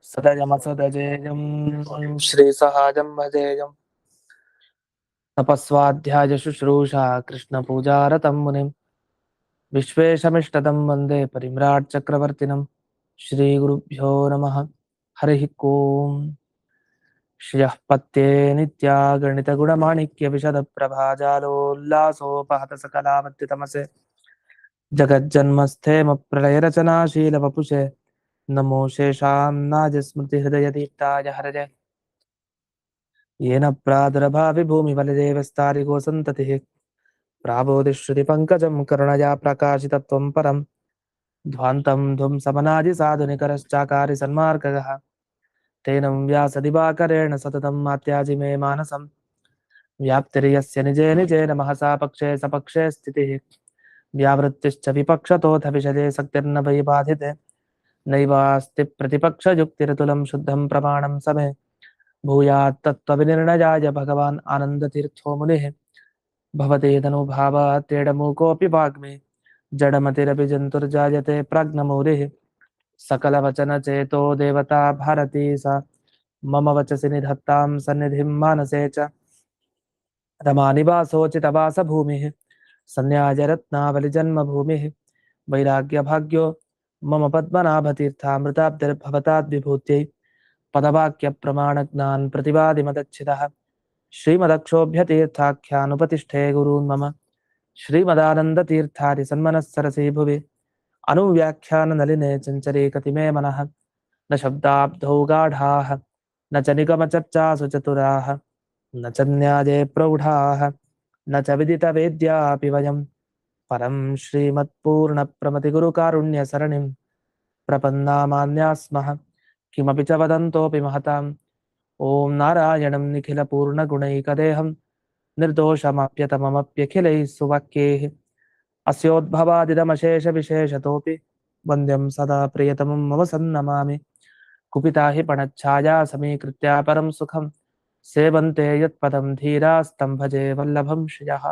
सदजमसदजेयं श्रीसहाजं भजेयं तपस्वाध्याय शुश्रूषा कृष्णपूजारतं मुनिं विश्वेशमिष्टदं वन्दे परिम्राट् चक्रवर्तिनं श्रीगुरुभ्यो नमः। हरिः ओम्। श्रियः पत्ये नित्या गणितगुणमाणिक्यविशदप्रभाजालोल्लासोपहत सकलावत्युतमसे जगज्जन्मस्थेमप्रलयरचनाशीलवपुषे नमो शेषान्नाजस्मृतिहृदयदीप्ताय हरजे येन प्रादुर्भाविभूमिबलदेवस्तारिगो सन्ततिः प्राबोधिश्रुतिपङ्कजं करुणया प्रकाशितत्वं परं ध्वान्तं ध्वंसमनादिसाधुनिकरश्चाकारि सन्मार्गगः तेनं व्यासदिवाकरेण सततं मात्याजि मे मानसं व्याप्तिर्यस्य निजे निजेन महसा पक्षे सपक्षे स्थितिः व्यावृत्तिश्च विपक्षतोऽथ विशदे सक्तिर्न वै बाधिते नैवास्ति प्रतिपक्षयुक्तिरतुलं शुद्धं प्रमाणं समे भूयात् तत्त्वविनिर्णयाय भगवान् आनन्दतीर्थो मुनिः भवते तनुभावात् तेडमूकोऽपि वाग्मे जडमतिरपि जन्तुर्जायते प्राज्ञमौलिः सकलवचनचेतो देवता भारती सा मम वचसि निधत्तां सन्निधिं मानसे च रमानिवासोचितवासभूमिः सन्न्यासरत्नावलिजन्मभूमिः वैराग्यभाग्यो मम पद्मनाभतीर्थामृताब्धिर्भवताद्विभूत्यै पदवाक्यप्रमाणज्ञान् प्रतिवादिमदच्छितः श्रीमदक्षोभ्यतीर्थाख्यानुपतिष्ठे गुरून् मम श्रीमदानन्दतीर्थादि सन्मनःसरसि भुवि अनुव्याख्याननलिने चञ्चरे कतिमे मनः न शब्दाब्धौ गाढाः न च निगमचर्चासु चतुराः न च न्याये प्रौढाः न च विदितवेद्यापि वयं परं श्रीमत्पूर्णप्रमतिगुरुकारुण्यसरणिं प्रपन्नामान्याः स्मः किमपि च वदन्तोऽपि महताम् ॐ नारायणं निखिलपूर्णगुणैकदेहं निर्दोषमाप्यतममप्यखिलैः सुवाक्यैः अस्योद्भवादिदमशेषविशेषतोऽपि वन्द्यं सदा प्रियतमं मम सन्नमामि कुपिता हि पणच्छाया समीकृत्य परं सुखं सेवन्ते यत्पदं धीरास्तं भजे वल्लभं श्रियः।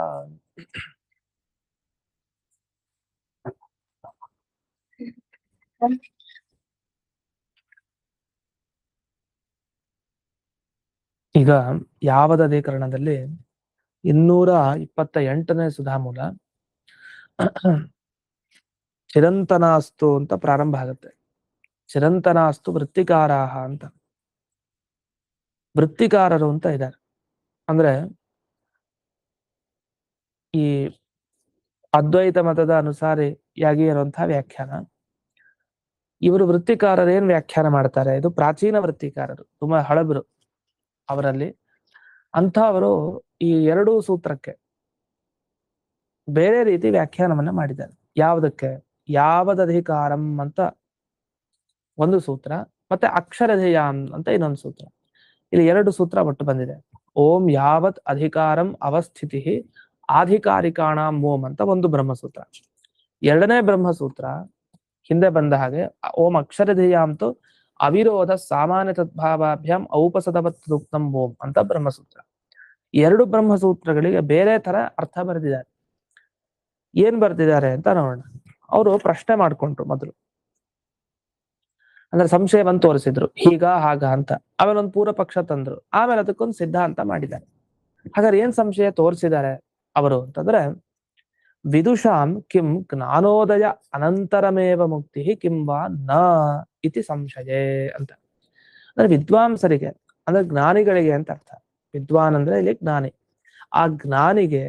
ಈಗ ಯಾವದಧಿಕರಣದಲ್ಲಿ 228ನೇ ಸುಧಾಮೂಲ ಚಿರಂತನಾಸ್ತು ಅಂತ ಪ್ರಾರಂಭ ಆಗುತ್ತೆ. ಚಿರಂತನಾಸ್ತು ವೃತ್ತಿಕಾರಾಹ ಅಂತ. ವೃತ್ತಿಕಾರರು ಅಂತ ಇದ್ದಾರೆ. ಅಂದ್ರೆ ಈ ಅದ್ವೈತ ಮತದ ಅನುಸಾರಿಯಾಗಿ ಇರುವಂತಹ ವ್ಯಾಖ್ಯಾನ. ಇವರು ವೃತ್ತಿಕಾರರು ಏನ್ ವ್ಯಾಖ್ಯಾನ ಮಾಡ್ತಾರೆ, ಇದು ಪ್ರಾಚೀನ ವೃತ್ತಿಕಾರರು, ತುಂಬಾ ಹಳಬರು ಅವರಲ್ಲಿ. ಅಂಥವರು ಈ ಎರಡೂ ಸೂತ್ರಕ್ಕೆ ಬೇರೆ ರೀತಿ ವ್ಯಾಖ್ಯಾನವನ್ನ ಮಾಡಿದ್ದಾರೆ. ಯಾವುದಕ್ಕೆ? ಯಾವದಧಿಕಾರಂ ಅಂತ ಒಂದು ಸೂತ್ರ, ಮತ್ತೆ ಅಕ್ಷರಧೇಯಾಂ ಅಂತ ಇನ್ನೊಂದು ಸೂತ್ರ. ಇಲ್ಲಿ ಎರಡು ಸೂತ್ರ ಒಟ್ಟು ಬಂದಿದೆ. ಓಂ ಯಾವತ್ ಅಧಿಕಾರಂ ಅವಸ್ಥಿತಿ ಆಧಿಕಾರಿಕಾಣಾಂ ಓಂ ಅಂತ ಒಂದು ಬ್ರಹ್ಮಸೂತ್ರ. ಎರಡನೇ ಬ್ರಹ್ಮಸೂತ್ರ ಹಿಂದೆ ಬಂದ ಹಾಗೆ ಓಂ ಅಕ್ಷರಧೇಯಾಂತು ಅವಿರೋಧ ಸಾಮಾನ್ಯ ತದ್ಭಾವಾಭ್ಯಾಂ ಔಪಸದವತ್ತುಕ್ತಂ ಓಂ ಅಂತ ಬ್ರಹ್ಮಸೂತ್ರ. ಎರಡು ಬ್ರಹ್ಮಸೂತ್ರಗಳಿಗೆ ಬೇರೆ ತರ ಅರ್ಥ ಬರೆದಿದ್ದಾರೆ. ಏನ್ ಬರ್ತಿದ್ದಾರೆ ಅಂತ ನೋಡೋಣ. ಅವರು ಪ್ರಶ್ನೆ ಮಾಡ್ಕೊಂಡ್ರು ಮೊದಲು, ಅಂದ್ರೆ ಸಂಶಯವನ್ನು ತೋರಿಸಿದ್ರು, ಹೀಗ ಹಾಗ ಅಂತ. ಆಮೇಲೆ ಒಂದು ಪೂರ್ವ ಪಕ್ಷ ತಂದ್ರು, ಆಮೇಲೆ ಅದಕ್ಕೊಂದು ಸಿದ್ಧಾಂತ ಮಾಡಿದ್ದಾರೆ. ಹಾಗಾದ್ರೆ ಏನ್ ಸಂಶಯ ತೋರಿಸಿದ್ದಾರೆ ಅವರು ಅಂತಂದ್ರೆ, ವಿದುಷಾಂ ಕಿಂ ಜ್ಞಾನೋದಯ ಅನಂತರಮೇವ ಮುಕ್ತಿ ಕಿಂ ವಾ ನ ಇತಿ ಸಂಶಯೇ ಅಂತ. ಅಂದ್ರೆ ವಿದ್ವಾಂಸರಿಗೆ, ಅಂದ್ರೆ ಜ್ಞಾನಿಗಳಿಗೆ ಅಂತ ಅರ್ಥ. ವಿದ್ವಾನ್ ಅಂದ್ರೆ ಇಲ್ಲಿ ಜ್ಞಾನಿ. ಆ ಜ್ಞಾನಿಗೆ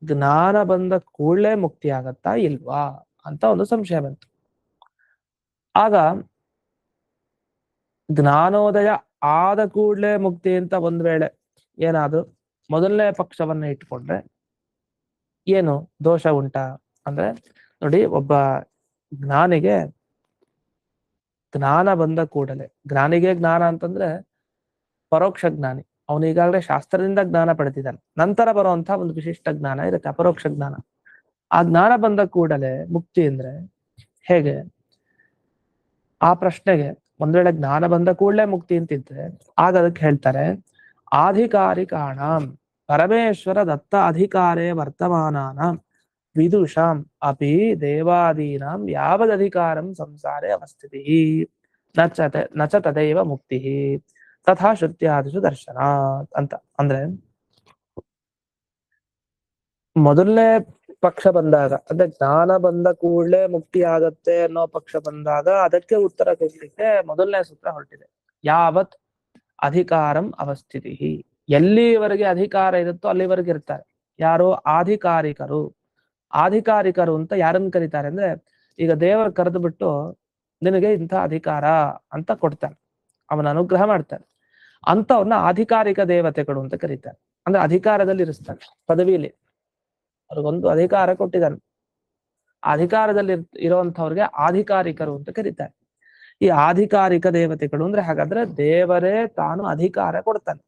ಜ್ಞಾನ ಬಂದ ಕೂಡಲೇ ಮುಕ್ತಿ ಆಗತ್ತಾ ಇಲ್ವಾ ಅಂತ ಒಂದು ಸಂಶಯ ಬಂತು. ಆಗ ಜ್ಞಾನೋದಯ ಆದ ಕೂಡಲೇ ಮುಕ್ತಿ ಅಂತ ಒಂದ್ ವೇಳೆ ಏನಾದ್ರು ಮೊದಲನೇ ಪಕ್ಷವನ್ನ ಇಟ್ಕೊಂಡ್ರೆ ಏನು ದೋಷ ಉಂಟಾ ಅಂದ್ರೆ, ನೋಡಿ, ಒಬ್ಬ ಜ್ಞಾನಿಗೆ ಜ್ಞಾನ ಬಂದ ಕೂಡಲೇ, ಜ್ಞಾನಿಗೆ ಜ್ಞಾನ ಅಂತಂದ್ರೆ ಪರೋಕ್ಷ ಜ್ಞಾನಿ, ಅವನು ಈಗಾಗಲೇ ಶಾಸ್ತ್ರದಿಂದ ಜ್ಞಾನ ಪಡೆದಿದ್ದಾನೆ, ನಂತರ ಬರುವಂತ ಒಂದು ವಿಶಿಷ್ಟ ಜ್ಞಾನ ಇರುತ್ತೆ, ಅಪರೋಕ್ಷ ಜ್ಞಾನ. ಆ ಜ್ಞಾನ ಬಂದ ಕೂಡಲೇ ಮುಕ್ತಿ ಅಂದ್ರೆ ಹೇಗೆ? ಆ ಪ್ರಶ್ನೆಗೆ ಒಂದ್ ವೇಳೆ ಜ್ಞಾನ ಬಂದ ಕೂಡಲೇ ಮುಕ್ತಿ ಅಂತಿದ್ರೆ ಆಗ ಅದಕ್ಕೆ ಹೇಳ್ತಾರೆ, ಆಧಿಕಾರಿಕಾಣಾಂ ಪರಮೇಶ್ವರ ದತ್ತ ಅಧಿಕಾರೇ ವರ್ತಮಾನಾನಾಂ ವಿದುಷಾಂ ಅಪಿ ದೇವಾದೀನಾಂ ಯಾವದಧಿಕಾರಂ ಸಂಸಾರೇ ಅವಸ್ಥಿತಿ ನ ಚ ತದೈವ ಮುಕ್ತಿ ತಥಾ ಶ್ರುತ್ಯಾದಿಷು ದರ್ಶನಾತ್ ಅಂತ. ಅಂದ್ರೆ ಮೊದಲನೇ ಪಕ್ಷ ಬಂದಾಗ, ಅಂದ್ರೆ ಜ್ಞಾನ ಬಂದ ಕೂಡಲೇ ಮುಕ್ತಿ ಆಗತ್ತೆ ಅನ್ನೋ ಪಕ್ಷ ಬಂದಾಗ ಅದಕ್ಕೆ ಉತ್ತರ ಕೊಡ್ಲಿಕ್ಕೆ ಮೊದಲನೇ ಸೂತ್ರ ಹೊರಟಿದೆ. ಯಾವತ್ ಅಧಿಕಾರಂ ಅವಸ್ಥಿತಿ, ಎಲ್ಲಿವರೆಗೆ ಅಧಿಕಾರ ಇರುತ್ತೋ ಅಲ್ಲಿವರೆಗೆ ಇರ್ತಾರೆ. ಯಾರು? ಆಧಿಕಾರಿಕರು. ಆಧಿಕಾರಿಕರು ಅಂತ ಯಾರನ್ನು ಕರೀತಾರೆ ಅಂದ್ರೆ, ಈಗ ದೇವರು ಕರೆದು ಬಿಟ್ಟು ನಿನಗೆ ಇಂಥ ಅಧಿಕಾರ ಅಂತ ಕೊಡ್ತಾನೆ, ಅವನ ಅನುಗ್ರಹ ಮಾಡ್ತಾನೆ, ಅಂತವ್ರನ್ನ ಆಧಿಕಾರಿಕ ದೇವತೆಗಳು ಅಂತ ಕರೀತಾರೆ. ಅಂದ್ರೆ ಅಧಿಕಾರದಲ್ಲಿ ಇರಿಸ್ತಾನೆ, ಪದವಿಯಲ್ಲಿ ಅವ್ರಿಗೊಂದು ಅಧಿಕಾರ ಕೊಟ್ಟಿದ್ದಾನೆ. ಅಧಿಕಾರದಲ್ಲಿ ಇರುವಂತವ್ರಿಗೆ ಆಧಿಕಾರಿಕರು ಅಂತ ಕರೀತಾರೆ. ಈ ಆಧಿಕಾರಿಕ ದೇವತೆಗಳು ಅಂದ್ರೆ ಹಾಗಾದ್ರೆ ದೇವರೇ ತಾನು ಅಧಿಕಾರ ಕೊಡ್ತಾನೆ.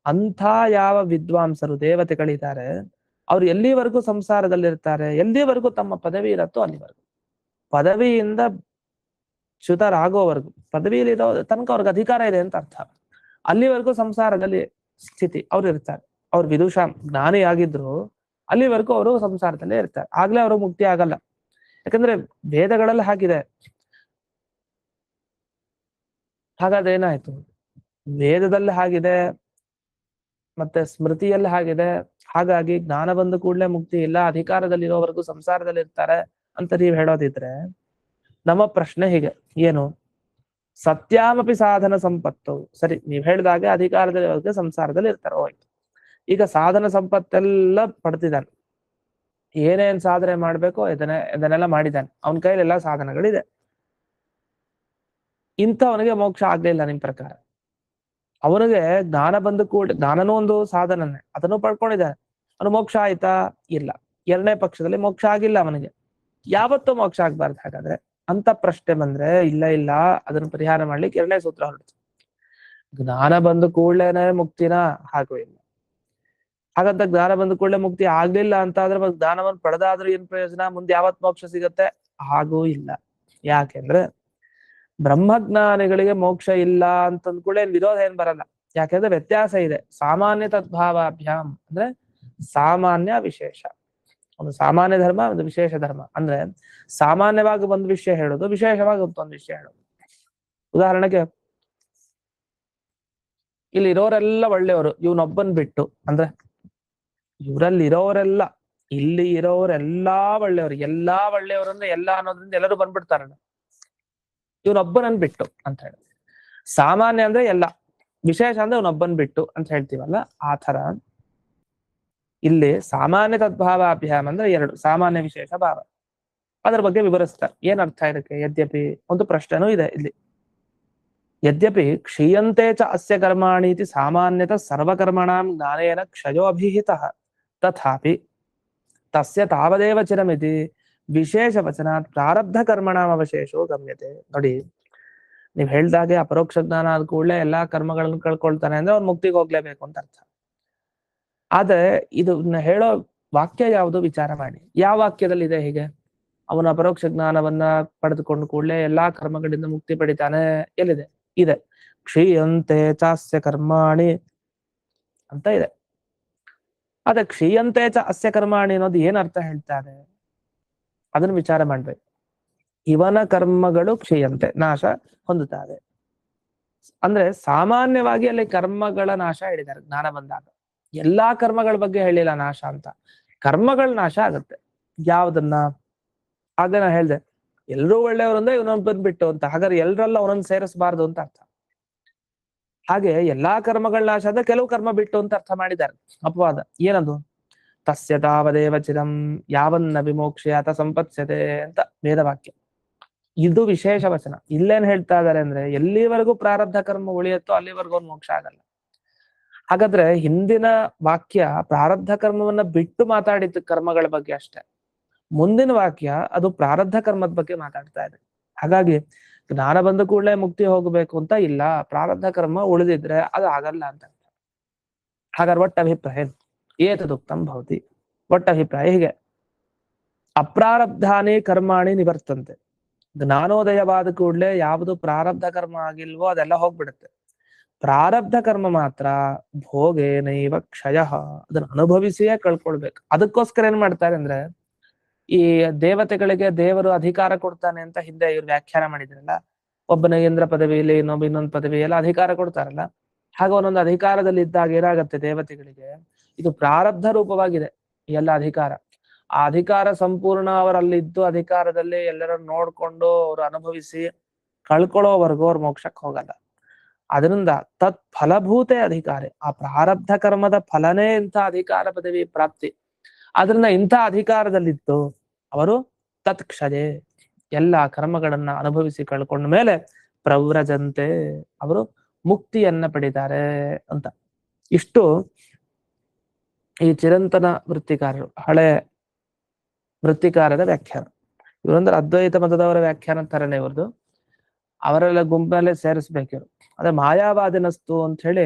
ಅಂಥ ಯಾವ ವಿದ್ವಾಂಸರು ದೇವತೆಗಳಿದ್ದಾರೆ ಅವ್ರು ಎಲ್ಲಿವರೆಗೂ ಸಂಸಾರದಲ್ಲಿರ್ತಾರೆ, ಎಲ್ಲಿವರೆಗೂ ತಮ್ಮ ಪದವಿ ಇರತ್ತೋ ಅಲ್ಲಿವರೆಗೂ, ಪದವಿಯಿಂದ ಚ್ಯುತರಾಗೋವರೆಗೂ, ಪದವಿಯಲ್ಲಿ ಇರೋ ತನಕ ಅವ್ರಿಗೆ ಅಧಿಕಾರ ಇದೆ ಅಂತ ಅರ್ಥ. ಅಲ್ಲಿವರೆಗೂ ಸಂಸಾರದಲ್ಲಿ ಸ್ಥಿತಿ ಅವ್ರು ಇರ್ತಾರೆ. ಅವ್ರು ವಿದುಷ ಜ್ಞಾನಿ ಆಗಿದ್ರು ಅಲ್ಲಿವರೆಗೂ ಅವರು ಸಂಸಾರದಲ್ಲೇ ಇರ್ತಾರೆ. ಆಗ್ಲೇ ಅವರು ಮುಕ್ತಿ ಆಗಲ್ಲ. ಯಾಕಂದ್ರೆ ವೇದಗಳಲ್ಲಿ ಹಾಗಿದೆ. ಹಾಗಾದ್ರೆ ಏನಾಯ್ತು? ವೇದದಲ್ಲಿ ಹಾಗಿದೆ, ಮತ್ತೆ ಸ್ಮೃತಿಯಲ್ಲಿ ಹಾಗಿದೆ. ಹಾಗಾಗಿ ಜ್ಞಾನ ಬಂದ ಕೂಡಲೇ ಮುಕ್ತಿ ಇಲ್ಲ, ಅಧಿಕಾರದಲ್ಲಿ ಇರೋವರೆಗೂ ಸಂಸಾರದಲ್ಲಿ ಇರ್ತಾರೆ ಅಂತ ನೀವ್ ಹೇಳೋದಿದ್ರೆ, ನಮ್ಮ ಪ್ರಶ್ನೆ ಹೀಗೆ, ಏನು? ಸತ್ಯಾಮಪಿ ಸಾಧನ ಸಂಪತ್ತು, ಸರಿ ನೀವ್ ಹೇಳಿದಾಗೆ ಅಧಿಕಾರದಲ್ಲಿ ಸಂಸಾರದಲ್ಲಿ ಇರ್ತಾರೆ, ಹೋಯ್ತು. ಈಗ ಸಾಧನ ಸಂಪತ್ತೆಲ್ಲ ಪಡ್ತಿದ್ದಾನೆ, ಏನೇನ್ ಸಾಧನೆ ಮಾಡ್ಬೇಕೋ ಇದನ್ನೆಲ್ಲ ಮಾಡಿದ್ದಾನೆ, ಅವನ ಕೈಲೆಲ್ಲ ಸಾಧನಗಳಿದೆ. ಇಂಥವನಿಗೆ ಮೋಕ್ಷ ಆಗ್ಲಿಲ್ಲ ನಿಮ್ ಪ್ರಕಾರ. ಅವನಿಗೆ ಜ್ಞಾನ ಬಂದ ಕೂಡ, ಜ್ಞಾನನೂ ಒಂದು ಸಾಧನನೇ, ಅದನ್ನು ಪಡ್ಕೊಂಡಿದ್ದಾನೆ, ಅವನು ಮೋಕ್ಷ ಆಯ್ತಾ? ಇಲ್ಲ. ಎರಡನೇ ಪಕ್ಷದಲ್ಲಿ ಮೋಕ್ಷ ಆಗಿಲ್ಲ ಅವನಿಗೆ. ಯಾವತ್ತೂ ಮೋಕ್ಷ ಆಗ್ಬಾರ್ದು. ಹಾಗಾದ್ರೆ ಅಂತ ಪ್ರಶ್ನೆ ಬಂದ್ರೆ, ಇಲ್ಲ ಅದನ್ನು ಪರಿಹಾರ ಮಾಡ್ಲಿಕ್ಕೆ ಎರಡನೇ ಸೂತ್ರ ಹೊರಡ್ತು. ಜ್ಞಾನ ಬಂದ ಕೂಡಲೇನೆ ಮುಕ್ತಿನ? ಹಾಗೂ ಇಲ್ಲ. ಹಾಗಂತ ಜ್ಞಾನ ಬಂದ ಕೂಡಲೇ ಮುಕ್ತಿ ಆಗ್ಲಿಲ್ಲ ಅಂತ ಆದ್ರೆ ಜ್ಞಾನವನ್ನು ಪಡೆದಾದ್ರೂ ಏನ್ ಪ್ರಯೋಜನ? ಮುಂದೆ ಯಾವತ್ ಮೋಕ್ಷ ಸಿಗತ್ತೆ? ಹಾಗೂ ಇಲ್ಲ. ಯಾಕೆಂದ್ರೆ ಬ್ರಹ್ಮಜ್ಞಾನಿಗಳಿಗೆ ಮೋಕ್ಷ ಇಲ್ಲ ಅಂತಂದ್ ಕೂಡ ಏನ್ ವಿರೋಧ ಏನ್ ಬರಲ್ಲ. ಯಾಕೆಂದ್ರೆ ವ್ಯತ್ಯಾಸ ಇದೆ. ಸಾಮಾನ್ಯ ತದ್ಭಾವಾಭ್ಯಾಮ್ ಅಂದ್ರೆ ಸಾಮಾನ್ಯ ವಿಶೇಷ, ಒಂದು ಸಾಮಾನ್ಯ ಧರ್ಮ, ಒಂದು ವಿಶೇಷ ಧರ್ಮ. ಅಂದ್ರೆ ಸಾಮಾನ್ಯವಾಗಿ ಒಂದು ವಿಷಯ ಹೇಳೋದು, ವಿಶೇಷವಾಗಿ ಒಂದು ವಿಷಯ ಹೇಳೋದು. ಉದಾಹರಣೆಗೆ ಇಲ್ಲಿ ಇರೋರೆಲ್ಲ ಒಳ್ಳೆಯವರು, ಇವನೊಬ್ಬನ್ ಬಿಟ್ಟು, ಅಂದ್ರೆ ಇವರಲ್ಲಿ ಇರೋರೆಲ್ಲ, ಇಲ್ಲಿ ಇರೋರೆಲ್ಲಾ ಒಳ್ಳೆಯವರು, ಎಲ್ಲಾ ಒಳ್ಳೆಯವರು ಅಂದ್ರೆ ಎಲ್ಲ ಅನ್ನೋದ್ರಿಂದ ಎಲ್ಲರೂ ಬಂದ್ಬಿಡ್ತಾರಲ್ಲ, ಇವನೊಬ್ಬನನ್ ಬಿಟ್ಟು ಅಂತ ಹೇಳಿ. ಸಾಮಾನ್ಯ ಅಂದ್ರೆ ಎಲ್ಲ, ವಿಶೇಷ ಅಂದ್ರೆ ಇವನೊಬ್ಬನ್ ಬಿಟ್ಟು ಅಂತ ಹೇಳ್ತೀವಲ್ಲ, ಆ ತರ ಇಲ್ಲಿ ಸಾಮಾನ್ಯ ತದ್ಭಾವಾಭ್ಯಾಮ್ ಅಂದ್ರೆ ಎರಡು, ಸಾಮಾನ್ಯ ವಿಶೇಷ ಭಾವ. ಅದ್ರ ಬಗ್ಗೆ ವಿವರಿಸ್ತಾರೆ. ಏನ್ ಅರ್ಥ ಇದಕ್ಕೆ? ಯದ್ಯಪಿ ಒಂದು ಪ್ರಶ್ನೆನೂ ಇದೆ ಇಲ್ಲಿ. ಯದ್ಯಪಿ ಕ್ಷೀಯಂತೆ ಚ ಅಸ್ಯ ಕರ್ಮಾಣಿ ಇತಿ ಸಾಮಾನ್ಯತಃ ಸರ್ವಕರ್ಮಣಾಂ ಜ್ಞಾನೇನ ಕ್ಷಯೋ ಅಭಿಹಿತಃ, ತಥಾಪಿ ತಸ್ಯ ತಾವದೇವ ಚಿರಮಿತಿ ವಿಶೇಷ ವಚನಾತ್ ಪ್ರಾರಬ್ಧ ಕರ್ಮಣಾಂ ಅವಶೇಷೋ ಗಮ್ಯತೆ. ನೋಡಿ, ನೀವ್ ಹೇಳ್ದಾಗೆ ಅಪರೋಕ್ಷ ಜ್ಞಾನ ಆದ ಕೂಡಲೇ ಎಲ್ಲಾ ಕರ್ಮಗಳನ್ನು ಕಳ್ಕೊಳ್ತಾನೆ ಅಂದ್ರೆ ಅವ್ನು ಮುಕ್ತಿಗೆ ಹೋಗ್ಲೇಬೇಕು ಅಂತ ಅರ್ಥ. ಆದ್ರೆ ಇದನ್ನ ಹೇಳೋ ವಾಕ್ಯ ಯಾವುದು? ವಿಚಾರ ಮಾಡಿ. ಯಾವ ವಾಕ್ಯದಲ್ಲಿ ಇದೆ ಹೀಗೆ? ಅವನ ಅಪರೋಕ್ಷ ಜ್ಞಾನವನ್ನ ಪಡೆದುಕೊಂಡು ಕೂಡಲೇ ಎಲ್ಲಾ ಕರ್ಮಗಳಿಂದ ಮುಕ್ತಿ ಪಡಿತಾನೆ, ಎಲ್ಲಿದೆ? ಇದೆ, ಕ್ಷೀಯಂತೆ ಚಾಸ್ಯ ಕರ್ಮಾಣಿ ಅಂತ ಇದೆ. ಅದ ಕ್ಷೀಯಂತೆ ಚ ಅಸ್ಯ ಕರ್ಮಾಣಿ ಅನ್ನೋದು ಏನ್ ಅರ್ಥ ಹೇಳ್ತಾರೆ? ಅದನ್ನ ವಿಚಾರ ಮಾಡ್ಬೇಕು. ಇವನ ಕರ್ಮಗಳು ಕ್ಷೀಯಂತೆ, ನಾಶ ಹೊಂದುತ್ತಾರೆ. ಅಂದ್ರೆ ಸಾಮಾನ್ಯವಾಗಿ ಅಲ್ಲಿ ಕರ್ಮಗಳ ನಾಶ ಹೇಳಿದ್ದಾರೆ ಜ್ಞಾನ ಬಂದಾಗ. ಎಲ್ಲಾ ಕರ್ಮಗಳ ಬಗ್ಗೆ ಹೇಳಿಲ್ಲ ನಾಶ ಅಂತ. ಕರ್ಮಗಳ ನಾಶ ಆಗುತ್ತೆ. ಯಾವ್ದನ್ನ? ಆಗ ನಾ ಹೇಳ್ದೆ, ಎಲ್ರೂ ಒಳ್ಳೆಯವರು ಅಂದ್ರೆ ಇವನೊಂದು ಬಂದ್ಬಿಟ್ಟು ಅಂತ. ಹಾಗಾದ್ರೆ ಎಲ್ರಲ್ಲ ಅವನೊಂದು ಸೇರಿಸಬಾರ್ದು ಅಂತ ಅರ್ಥ. ಹಾಗೆ ಎಲ್ಲಾ ಕರ್ಮಗಳ ನಾಶ ಅಂದ್ರೆ ಕೆಲವು ಕರ್ಮ ಬಿಟ್ಟು ಅಂತ ಅರ್ಥ ಮಾಡಿದ್ದಾರೆ. ಅಪವಾದ ಏನದು? ತಸ್ಯ ತಾವದೇವ ಚಿರಂ ಯಾವನ್ನ ವಿಮೋಕ್ಷ್ಯಾತ ಸಂಪತ್ಸ್ಯತೆ ಅಂತ ವೇದವಾಕ್ಯ. ಇದು ವಿಶೇಷ ವಚನ. ಇಲ್ಲೇನ್ ಹೇಳ್ತಾ ಇದಾರೆ ಅಂದ್ರೆ, ಎಲ್ಲಿವರೆಗೂ ಪ್ರಾರಬ್ಧ ಕರ್ಮ ಉಳಿಯುತ್ತೋ ಅಲ್ಲಿವರೆಗೂ ಮೋಕ್ಷ ಆಗಲ್ಲ. ಹಾಗಾದ್ರೆ ಹಿಂದಿನ ವಾಕ್ಯ ಪ್ರಾರಬ್ಧ ಕರ್ಮವನ್ನ ಬಿಟ್ಟು ಮಾತಾಡಿದ್ದು ಕರ್ಮಗಳ ಬಗ್ಗೆ ಅಷ್ಟೇ. ಮುಂದಿನ ವಾಕ್ಯ ಅದು ಪ್ರಾರಬ್ಧ ಕರ್ಮದ ಬಗ್ಗೆ ಮಾತಾಡ್ತಾ ಇದೆ. ಹಾಗಾಗಿ ಜ್ಞಾನ ಬಂದ ಕೂಡಲೇ ಮುಕ್ತಿ ಹೋಗ್ಬೇಕು ಅಂತ ಇಲ್ಲ, ಪ್ರಾರಬ್ಧ ಕರ್ಮ ಉಳಿದಿದ್ರೆ ಅದು ಆಗಲ್ಲ ಅಂತ. ಹಾಗಾದ್ರೆ ಒಟ್ಟ ಅಭಿಪ್ರಾಯ ಏತದುಕ್ತಂ ಭವತಿ. ಒಟ್ಟ ಅಭಿಪ್ರಾಯ ಹೀಗೆ, ಅಪ್ರಾರಬ್ಧಾನಿ ಕರ್ಮಾಣಿ ನಿವರ್ತಂತೆ. ಜ್ಞಾನೋದಯವಾದ ಕೂಡಲೇ ಯಾವುದು ಪ್ರಾರಬ್ಧ ಕರ್ಮ ಆಗಿಲ್ವೋ ಅದೆಲ್ಲ ಹೋಗ್ಬಿಡುತ್ತೆ. ಪ್ರಾರಬ್ಧ ಕರ್ಮ ಮಾತ್ರ ಭೋಗೇನೈವ ಕ್ಷಯ, ಅದನ್ನ ಅನುಭವಿಸಿಯೇ ಕಳ್ಕೊಳ್ಬೇಕು. ಅದಕ್ಕೋಸ್ಕರ ಏನ್ ಮಾಡ್ತಾರೆ ಅಂದ್ರೆ, ಈ ದೇವತೆಗಳಿಗೆ ದೇವರು ಅಧಿಕಾರ ಕೊಡ್ತಾನೆ ಅಂತ ಹಿಂದೆ ಇವ್ರು ವ್ಯಾಖ್ಯಾನ ಮಾಡಿದ್ರಲ್ಲ, ಒಬ್ಬನಿಗೆ ಇಂದ್ರ ಪದವಿಯಲ್ಲಿ ಇನ್ನೊಂದು ಪದವಿ ಎಲ್ಲ ಅಧಿಕಾರ ಕೊಡ್ತಾರಲ್ಲ, ಹಾಗೆ ಒಂದೊಂದು ಅಧಿಕಾರದಲ್ಲಿ ಇದ್ದಾಗ ಏನಾಗತ್ತೆ ದೇವತೆಗಳಿಗೆ, ಇದು ಪ್ರಾರಬ್ಧ ರೂಪವಾಗಿದೆ ಎಲ್ಲ ಅಧಿಕಾರ. ಆ ಅಧಿಕಾರ ಸಂಪೂರ್ಣ ಅವರಲ್ಲಿದ್ದು ಅಧಿಕಾರದಲ್ಲಿ ಎಲ್ಲರನ್ನು ನೋಡ್ಕೊಂಡು ಅವ್ರು ಅನುಭವಿಸಿ ಕಳ್ಕೊಳ್ಳೋವರೆಗೂ ಅವ್ರು ಮೋಕ್ಷಕ್ಕೆ ಹೋಗಲ್ಲ. ಅದರಿಂದ ತತ್ ಫಲಭೂತೆ ಅಧಿಕಾರಿ, ಆ ಪ್ರಾರಬ್ಧ ಕರ್ಮದ ಫಲನೇ ಇಂಥ ಅಧಿಕಾರ ಪದವಿ ಪ್ರಾಪ್ತಿ. ಅದರಿಂದ ಇಂಥ ಅಧಿಕಾರದಲ್ಲಿದ್ದು ಅವರು ತತ್ಕ್ಷಯೇ ಎಲ್ಲ ಕರ್ಮಗಳನ್ನ ಅನುಭವಿಸಿ ಕಳ್ಕೊಂಡ ಮೇಲೆ ಪ್ರವ್ರಜಂತೆ ಅವರು ಮುಕ್ತಿಯನ್ನ ಪಡಿತಾರೆ ಅಂತ. ಇಷ್ಟು ಈ ಚಿರಂತನ ವೃತ್ತಿಕಾರರು, ಹಳೆ ವೃತ್ತಿಕಾರದ ವ್ಯಾಖ್ಯಾನ. ಇವರಂದ್ರೆ ಅದ್ವೈತ ಮತದವರ ವ್ಯಾಖ್ಯಾನ ತರನೇ ಇವ್ರದ್ದು, ಅವರೆಲ್ಲ ಗುಂಪಲ್ಲೇ ಸೇರಿಸ್ಬೇಕಿವ್ರು. ಅದೇ ಮಾಯಾವಾದಿನಸ್ತು ಅಂತ ಹೇಳಿ,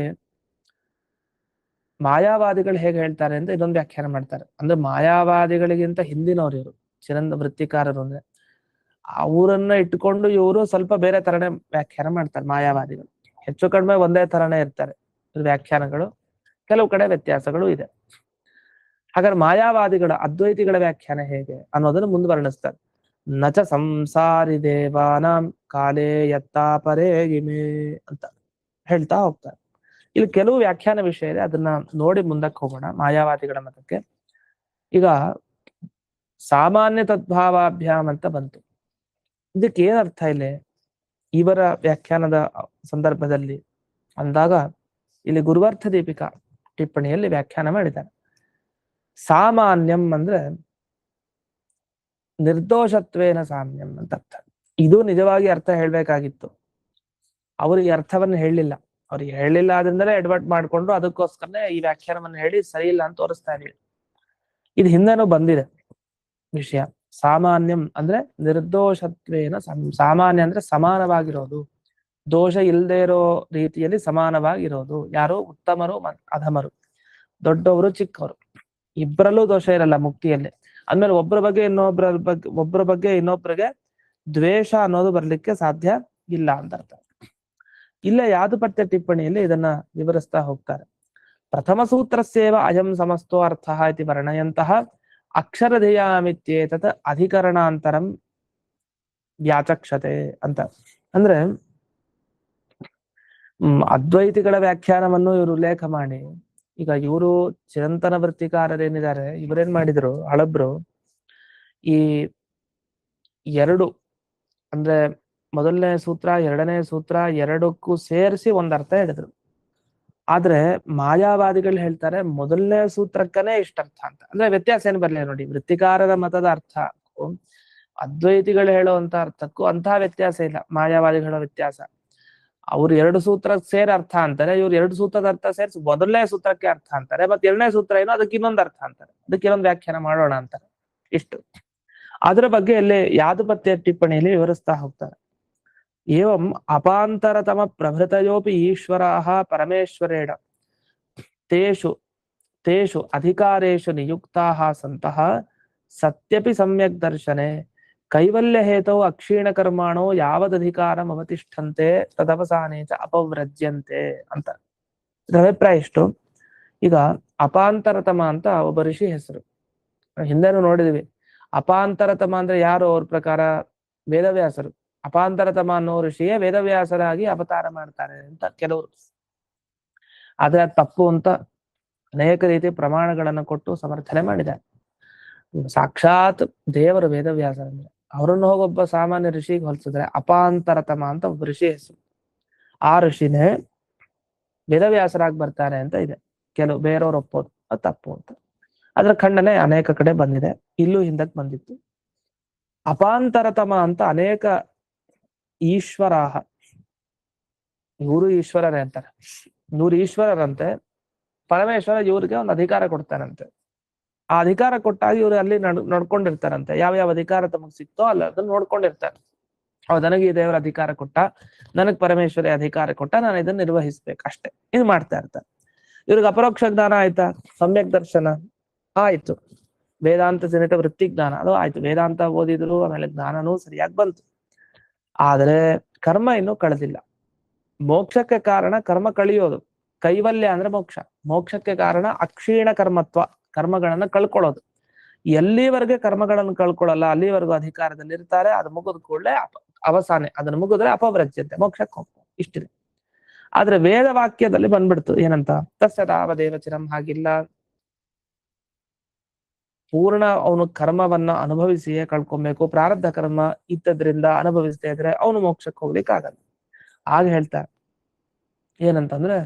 ಮಾಯಾವಾದಿಗಳು ಹೇಗೆ ಹೇಳ್ತಾರೆ ಅಂತ ಇದೊಂದು ವ್ಯಾಖ್ಯಾನ ಮಾಡ್ತಾರೆ. ಅಂದ್ರೆ ಮಾಯಾವಾದಿಗಳಿಗಿಂತ ಹಿಂದಿನವ್ರು ಇವರು ಚಿರಂತ ವೃತ್ತಿಕಾರರು. ಅಂದ್ರೆ ಅವರನ್ನ ಇಟ್ಕೊಂಡು ಇವರು ಸ್ವಲ್ಪ ಬೇರೆ ತರನೇ ವ್ಯಾಖ್ಯಾನ ಮಾಡ್ತಾರೆ. ಮಾಯಾವಾದಿಗಳು ಹೆಚ್ಚು ಕಡಿಮೆ ಒಂದೇ ತರನೇ ಇರ್ತಾರೆ ವ್ಯಾಖ್ಯಾನಗಳು, ಕೆಲವು ಕಡೆ ವ್ಯತ್ಯಾಸಗಳು ಇದೆ. ಹಾಗಾದ್ರೆ ಮಾಯಾವಾದಿಗಳ ಅದ್ವೈತಿಗಳ ವ್ಯಾಖ್ಯಾನ ಹೇಗೆ ಅನ್ನೋದನ್ನು ಮುಂದುವರ್ಣಿಸ್ತಾರೆ. ನಚ ಸಂಸಾರಿ ದೇವಾನಾಂ ಕಾಲೇ ಯತ್ತಾಪರೇ ಇಮೇ ಅಂತ ಹೇಳ್ತಾ ಹೋಗ್ತಾರೆ. ಇಲ್ಲಿ ಕೆಲವು ವ್ಯಾಖ್ಯಾನ ವಿಷಯ ಇದೆ, ಅದನ್ನ ನೋಡಿ ಮುಂದಕ್ಕೆ ಹೋಗೋಣ ಮಾಯಾವಾದಿಗಳ ಮತಕ್ಕೆ. ಈಗ ಸಾಮಾನ್ಯ ತದ್ಭಾವಾಭ್ಯಾಮ್ ಅಂತ ಬಂತು. ಇದಕ್ಕೆ ಏನ್ ಅರ್ಥ ಇಲ್ಲಿ ಇವರ ವ್ಯಾಖ್ಯಾನದ ಸಂದರ್ಭದಲ್ಲಿ ಅಂದಾಗ, ಇಲ್ಲಿ ಗುರುವರ್ಥ ದೀಪಿಕಾ ಟಿಪ್ಪಣಿಯಲ್ಲಿ ವ್ಯಾಖ್ಯಾನ ಮಾಡಿದ್ದಾರೆ. ಸಾಮಾನ್ಯಂ ಅಂದ್ರೆ ನಿರ್ದೋಷತ್ವೇನ ಸಾಮ್ಯಂ ಅಂತ ಅರ್ಥ. ಇದು ನಿಜವಾಗಿ ಅರ್ಥ ಹೇಳ್ಬೇಕಾಗಿತ್ತು, ಅವ್ರಿಗೆ ಅರ್ಥವನ್ನು ಹೇಳಲಿಲ್ಲ. ಅವ್ರಿಗೆ ಹೇಳಲಿಲ್ಲ ಆದ್ರಿಂದಲೇ ಎಡ್ವರ್ಟ್ ಮಾಡ್ಕೊಂಡು ಅದಕ್ಕೋಸ್ಕರನೇ ಈ ವ್ಯಾಖ್ಯಾನವನ್ನು ಹೇಳಿ ಸರಿ ಇಲ್ಲ ಅಂತ ತೋರಿಸ್ತಾ ಇದೀವಿ. ಇದು ಹಿಂದೆನೂ ಬಂದಿದೆ ವಿಷಯ. ಸಾಮಾನ್ಯಂ ಅಂದ್ರೆ ನಿರ್ದೋಷತ್ವೇನ, ಸಾಮಾನ್ಯ ಅಂದ್ರೆ ಸಮಾನವಾಗಿರೋದು, ದೋಷ ಇಲ್ಲದೆ ಇರೋ ರೀತಿಯಲ್ಲಿ ಸಮಾನವಾಗಿರೋದು. ಯಾರು ಉತ್ತಮರು ಅಧಮರು, ದೊಡ್ಡವರು ಚಿಕ್ಕವರು, ಇಬ್ಬರಲ್ಲೂ ದೋಷ ಇರಲ್ಲ ಮುಕ್ತಿಯಲ್ಲಿ. ಅಂದ್ಮೇಲೆ ಒಬ್ಬರ ಬಗ್ಗೆ ಇನ್ನೊಬ್ಬರಿಗೆ ದ್ವೇಷ ಅನ್ನೋದು ಬರ್ಲಿಕ್ಕೆ ಸಾಧ್ಯ ಇಲ್ಲ ಅಂತ ಅರ್ಥ. ಇಲ್ಲ ಯಾದುಪತ್ಯ ಟಿಪ್ಪಣಿಯಲ್ಲಿ ಇದನ್ನ ವಿವರಿಸ್ತಾ ಹೋಗ್ತಾರೆ. ಪ್ರಥಮ ಸೂತ್ರಸ್ಯೇವ ಅಯಂ ಸಮಸ್ತೋ ಅರ್ಥ ಇತಿ ವರ್ಣಯಂತಹ ಅಕ್ಷರಧೇಯಾಮಿತ್ಯೇತತ್ ಅಧಿಕರಣಾಂತರಂ ವ್ಯಾಚಕ್ಷತೆ ಅಂತ. ಅಂದ್ರೆ ಅದ್ವೈತಿಗಳ ವ್ಯಾಖ್ಯಾನವನ್ನು ಇವರು ಉಲ್ಲೇಖ ಮಾಡಿ, ಈಗ ಇವರು ಚಿರಂತನ ವೃತ್ತಿಕಾರರೇನಿದ್ದಾರೆ ಇವರೇನ್ ಮಾಡಿದ್ರು, ಹಳಬ್ರು ಈ ಎರಡು ಅಂದ್ರೆ ಮೊದಲನೇ ಸೂತ್ರ ಎರಡನೇ ಸೂತ್ರ ಎರಡಕ್ಕೂ ಸೇರಿಸಿ ಒಂದ್ ಅರ್ಥ ಹೇಳಿದ್ರು. ಆದ್ರೆ ಮಾಯಾವಾದಿಗಳು ಹೇಳ್ತಾರೆ ಮೊದಲನೇ ಸೂತ್ರಕ್ಕನೇ ಇಷ್ಟರ್ಥ ಅಂತ. ಅಂದ್ರೆ ವ್ಯತ್ಯಾಸ ಏನ್ ಬರ್ಲಿ ನೋಡಿ, ವೃತ್ತಿಕಾರರ ಮತದ ಅರ್ಥ ಅದ್ವೈತಿಗಳು ಹೇಳುವಂತ ಅರ್ಥಕ್ಕೂ ಅಂತಹ ವ್ಯತ್ಯಾಸ ಇಲ್ಲ. ಮಾಯಾವಾದಿಗಳ ವ್ಯತ್ಯಾಸ, ಅವ್ರು ಎರಡು ಸೂತ್ರ ಸೇರಿ ಅರ್ಥ ಅಂತಾರೆ, ಇವ್ರು ಎರಡು ಸೂತ್ರದ ಅರ್ಥ ಸೇರಿಸಿ ಮೊದಲನೇ ಸೂತ್ರಕ್ಕೆ ಅರ್ಥ ಅಂತಾರೆ, ಮತ್ತೆ ಎರಡನೇ ಸೂತ್ರ ಏನೋ ಅದಕ್ಕೆ ಇನ್ನೊಂದು ಅರ್ಥ ಅಂತಾರೆ, ಅದಕ್ಕೆ ಇನ್ನೊಂದು ವ್ಯಾಖ್ಯಾನ ಮಾಡೋಣ ಅಂತಾರೆ. ಇಷ್ಟು ಅದರ ಬಗ್ಗೆ ಇಲ್ಲಿ ಯಾದುಪತ್ಯ ಟಿಪ್ಪಣಿಯಲ್ಲಿ ವಿವರಿಸ್ತಾ ಹೋಗ್ತಾರೆ. ಏವಂ ಅಪಾಂತರತಮ ಪ್ರಭೃತಯೋಪಿ ಈಶ್ವರಾಃ ಪರಮೇಶ್ವರೇಣ ತೇಷು ಅಧಿಕಾರೇಷು ನಿಯುಕ್ತಾಃ ಸಂತಃ ಸತ್ಯಪಿ ಸಮ್ಯಕ್ ದರ್ಶನೆ ಕೈವಲ್ಯ ಹೇತೌ ಅಕ್ಷೀಣ ಕರ್ಮಾಣೋ ಯಾವದಧಿಕಾರಂ ಅವತಿಷ್ಠಂತೆ ತದವಸಾನೇ ಚ ಅಪವ್ರಜ್ಯಂತೆ ಅಂತ. ಇದರ ಅಭಿಪ್ರಾಯ ಇಷ್ಟು. ಈಗ ಅಪಾಂತರತಮ ಅಂತ ಒಬ್ಬ ಋಷಿ ಹೆಸರು, ಹಿಂದೆನೂ ನೋಡಿದ್ವಿ. ಅಪಾಂತರತಮ ಅಂದ್ರೆ ಯಾರು? ಅವ್ರ ಪ್ರಕಾರ ವೇದವ್ಯಾಸರು. ಅಪಾಂತರತಮ ಅನ್ನೋ ಋಷಿಯೇ ವೇದವ್ಯಾಸರಾಗಿ ಅವತಾರ ಮಾಡ್ತಾರೆ ಅಂತ ಕೆಲವರು. ಆದ್ರೆ ಅದು ತಪ್ಪು ಅಂತ ಅನೇಕ ರೀತಿ ಪ್ರಮಾಣಗಳನ್ನು ಕೊಟ್ಟು ಸಮರ್ಥನೆ ಮಾಡಿದ್ದಾರೆ. ಸಾಕ್ಷಾತ್ ದೇವರು ವೇದವ್ಯಾಸರಂದ್ರೆ ಅವರನ್ನು ಹೋಗೊಬ್ಬ ಸಾಮಾನ್ಯ ಋಷಿಗೆ ಹೋಲಿಸಿದ್ರೆ ಅಪಾಂತರತಮ ಅಂತ ಒಬ್ಬ ಋಷಿ ಹೆಸರು. ಆ ಋಷಿನೇ ವೇದವ್ಯಾಸರಾಗಿ ಬರ್ತಾರೆ ಅಂತ ಇದೆ. ಕೆಲವು ಬೇರೆಯವ್ರು ಒಪ್ಪೋದು ಅದು ತಪ್ಪು ಅಂತ. ಅದ್ರ ಖಂಡನೆ ಅನೇಕ ಕಡೆ ಬಂದಿದೆ, ಇಲ್ಲೂ ಹಿಂದಕ್ಕೆ ಬಂದಿತ್ತು. ಅಪಾಂತರತಮ ಅಂತ ಅನೇಕ ಈಶ್ವರಾಹ, ಇವರು ಈಶ್ವರರೇ ಅಂತಾರೆ. ಇವರು ಈಶ್ವರರಂತೆ, ಪರಮೇಶ್ವರ ಇವ್ರಿಗೆ ಒಂದು ಅಧಿಕಾರ ಕೊಡ್ತಾರಂತೆ. ಆ ಅಧಿಕಾರ ಕೊಟ್ಟಾಗ ಇವ್ರು ಅಲ್ಲಿ ನಡ್ಕೊಂಡಿರ್ತಾರಂತೆ. ಯಾವ ಅಧಿಕಾರ ತಮಗ್ ಸಿಕ್ತೋ ಅಲ್ಲ ಅದನ್ನ ನೋಡ್ಕೊಂಡಿರ್ತಾರೆ. ನನಗೆ ಈ ದೇವರ ಅಧಿಕಾರ ಕೊಟ್ಟ, ನನಗ್ ಪರಮೇಶ್ವರಿ ಅಧಿಕಾರ ಕೊಟ್ಟ, ನಾನು ಇದನ್ನ ನಿರ್ವಹಿಸ್ಬೇಕು ಅಷ್ಟೇ, ಇದು ಮಾಡ್ತಾ ಇರ್ತಾರೆ. ಇವ್ರಿಗೆ ಅಪರೋಕ್ಷ ಜ್ಞಾನ ಆಯ್ತಾ? ಸಮ್ಯಕ್ ದರ್ಶನ ಆಯ್ತು. ವೇದಾಂತ ಜನಿತ ವೃತ್ತಿ ಜ್ಞಾನ ಅದು ಆಯ್ತು. ವೇದಾಂತ ಓದಿದ್ರು, ಆಮೇಲೆ ಜ್ಞಾನನೂ ಸರಿಯಾಗಿ ಬಂತು. ಆದ್ರೆ ಕರ್ಮ ಇನ್ನೂ ಕಳೆದಿಲ್ಲ. ಮೋಕ್ಷಕ್ಕೆ ಕಾರಣ ಕರ್ಮ ಕಳಿಯೋದು. ಕೈವಲ್ಯ ಅಂದ್ರೆ ಮೋಕ್ಷ. ಮೋಕ್ಷಕ್ಕೆ ಕಾರಣ ಅಕ್ಷೀಣ ಕರ್ಮತ್ವ, ಕರ್ಮಗಳನ್ನ ಕಳ್ಕೊಳ್ಳೋದು. ಎಲ್ಲಿವರೆಗೆ ಕರ್ಮಗಳನ್ನು ಕಳ್ಕೊಳ್ಳಲ್ಲ ಅಲ್ಲಿವರೆಗೂ ಅಧಿಕಾರದಲ್ಲಿ ಇರ್ತಾರೆ. ಅದು ಮುಗಿದ ಕೂಡಲೇ ಅವಸಾನೆ ಅದನ್ನು ಮುಗಿದ್ರೆ ಅಪವ್ರಜ್ಯತೆ ಮೋಕ್ಷಕ್ಕೆ ಹೋಗ್ತಾರೆ, ಇಷ್ಟಿದೆ. ಆದ್ರೆ ವೇದ ವಾಕ್ಯದಲ್ಲಿ ಬಂದ್ಬಿಡ್ತು ಏನಂತ, ತಸ್ಯ ತಾವದೇವ ಚಿರಂ, ಹಾಗಿಲ್ಲ. ಪೂರ್ಣ ಅವನು ಕರ್ಮವನ್ನ ಅನುಭವಿಸಿಯೇ ಕಳ್ಕೊಬೇಕು. ಪ್ರಾರಬ್ಧ ಕರ್ಮ ಇದ್ದದ್ರಿಂದ ಅನುಭವಿಸದೇ ಇದ್ರೆ ಅವನು ಮೋಕ್ಷಕ್ಕೆ ಹೋಗ್ಲಿಕ್ಕೆ ಆಗಲ್ಲ. ಆಗ ಹೇಳ್ತಾರೆ ಏನಂತಂದ್ರೆ,